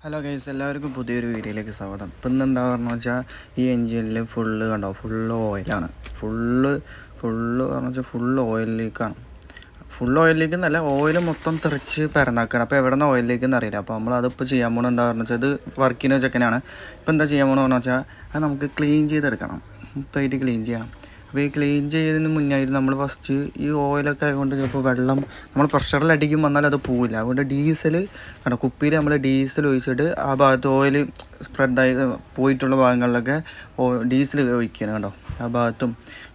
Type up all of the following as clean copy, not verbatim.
Hello guys, എല്ലാവർക്കും പുതിയൊരു വീഡിയോയിലേക്ക് സ്വാഗതം. ഇപ്പം ഇന്നെന്താ പറഞ്ഞു വെച്ചാൽ ഈ എൻജിനിൽ ഫുള്ള് കണ്ടോ, ഫുള്ള് ഓയിലാണ്. ഫുള്ള് പറഞ്ഞു വെച്ചാൽ ഫുള്ള് ഓയിലിലേക്കാണ്. ഫുള്ള് ഓയിലിലേക്ക് എന്നല്ല, ഓയിൽ മൊത്തം തെറിച്ച് പരന്നാക്കണം. അപ്പോൾ എവിടെ നിന്ന് ഓയിലിലേക്കെന്ന് അറിയില്ല. അപ്പോൾ നമ്മളതിപ്പോൾ ചെയ്യാൻ പോകണം എന്താ പറഞ്ഞു വെച്ചാൽ, ഇത് വർക്കിന് ചെക്കനാണ്. ഇപ്പോൾ എന്താ ചെയ്യാൻ പോകണമെന്ന് പറഞ്ഞു വെച്ചാൽ, അത് നമുക്ക് ക്ലീൻ ചെയ്തെടുക്കണം. മൊത്തമായിട്ട് ക്ലീൻ ചെയ്യണം. അപ്പോൾ ഈ ക്ലീൻ ചെയ്യുന്നതിന് മുന്നായിട്ട് നമ്മൾ ഫസ്റ്റ് ഈ ഓയിലൊക്കെ ആയതുകൊണ്ട് ചിലപ്പോൾ വെള്ളം നമ്മൾ പ്രഷറിലടിക്കും വന്നാൽ അത് പോവില്ല. അതുകൊണ്ട് ഡീസൽ കണ്ടോ, കുപ്പിയിൽ നമ്മൾ ഡീസൽ ഒഴിച്ചിട്ട് ആ ഭാഗത്ത് ഓയിൽ സ്പ്രെഡായി പോയിട്ടുള്ള ഭാഗങ്ങളിലൊക്കെ ഡീസൽ ഒഴിക്കണം. കണ്ടോ, ആ ഭാഗത്തും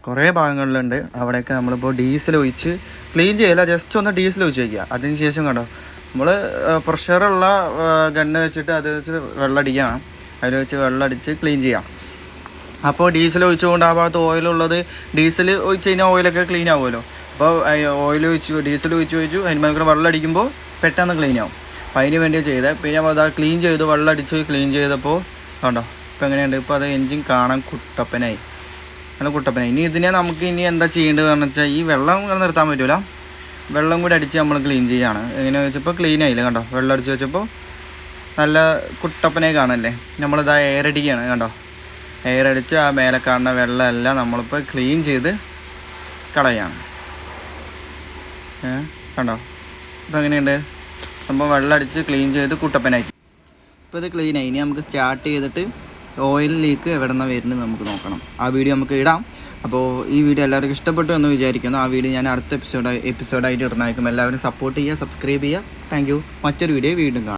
കുറേ ഭാഗങ്ങളിലുണ്ട്. അവിടെയൊക്കെ നമ്മളിപ്പോൾ ഡീസൽ ഒഴിച്ച് ക്ലീൻ ചെയ്യില്ല, ജസ്റ്റ് ഒന്ന് ഡീസൽ ഒഴിച്ച് വയ്ക്കുക. അതിന് ശേഷം കണ്ടോ, നമ്മൾ പ്രഷറുള്ള ഗണ്ണ് വെച്ചിട്ട് അത് വെച്ച് വെള്ളം അടിക്കണം. അതിൽ വെച്ച് വെള്ളം അടിച്ച് ക്ലീൻ ചെയ്യാം. അപ്പോൾ ഡീസൽ ഒഴിച്ചുകൊണ്ട് ആ ഭാഗത്ത് ഓയിലുള്ളത്, ഡീസൽ ഒഴിച്ച് കഴിഞ്ഞാൽ ഓയിലൊക്കെ ക്ലീൻ ആവുമല്ലോ. അപ്പോൾ ഡീസൽ ഒഴിച്ചു അതിന് മേലെ വെള്ളം അടിക്കുമ്പോൾ പെട്ടെന്ന് ക്ലീൻ ആവും. അപ്പോൾ അതിന് വേണ്ടിയാണ് ചെയ്തത്. പിന്നെ നമ്മൾ അത് ക്ലീൻ ചെയ്തു, വെള്ളം അടിച്ച് ക്ലീൻ ചെയ്തപ്പോൾ കണ്ടോ ഇപ്പോൾ എങ്ങനെയുണ്ട്. ഇപ്പോൾ അത് എൻജിൻ കാണാൻ കുട്ടപ്പനായി, നല്ല കുട്ടപ്പനായി. ഇതിനെ നമുക്ക് എന്താ ചെയ്യേണ്ടതെന്ന് വെച്ചാൽ, ഈ വെള്ളം നിർത്താൻ പറ്റില്ല, വെള്ളം കൂടി അടിച്ച് നമ്മൾ ക്ലീൻ ചെയ്യുകയാണ്. എങ്ങനെയാണെന്ന് വെച്ചപ്പോൾ ക്ലീൻ ആയില്ല. കണ്ടോ, വെള്ളം അടിച്ച് വെച്ചപ്പോൾ നല്ല കുട്ടപ്പനായി കാണല്ലേ. നമ്മളിതാ എയർ അടിക്കുകയാണ്. കണ്ടോ, എയർ അടിച്ച് ആ മേലെ കാണുന്ന വെള്ളമെല്ലാം നമ്മളിപ്പോൾ ക്ലീൻ ചെയ്ത് കളയാണ്. കണ്ടോ ഇപ്പം എങ്ങനെയുണ്ട്. നമ്മൾ വെള്ളം അടിച്ച് ക്ലീൻ ചെയ്ത് കുട്ടപ്പനായി. ഇപ്പോൾ ഇത് ക്ലീനായി. ഇനി നമുക്ക് സ്റ്റാർട്ട് ചെയ്തിട്ട് ഓയിൽ ലീക്ക് എവിടെ നിന്നാണ് വരുന്നത് നമുക്ക് നോക്കണം. ആ വീഡിയോ നമുക്ക് ഇടാം. അപ്പോൾ ഈ വീഡിയോ എല്ലാവർക്കും ഇഷ്ടപ്പെട്ടു എന്ന് വിചാരിക്കുന്നു. ആ വീഡിയോ ഞാൻ അടുത്ത എപ്പിസോഡായിട്ട് ഇടുന്നതായിരിക്കും. എല്ലാവരും സപ്പോർട്ട് ചെയ്യുക, സബ്സ്ക്രൈബ് ചെയ്യുക. Thank you. മറ്റൊരു വീഡിയോ വീണ്ടും കാണാം.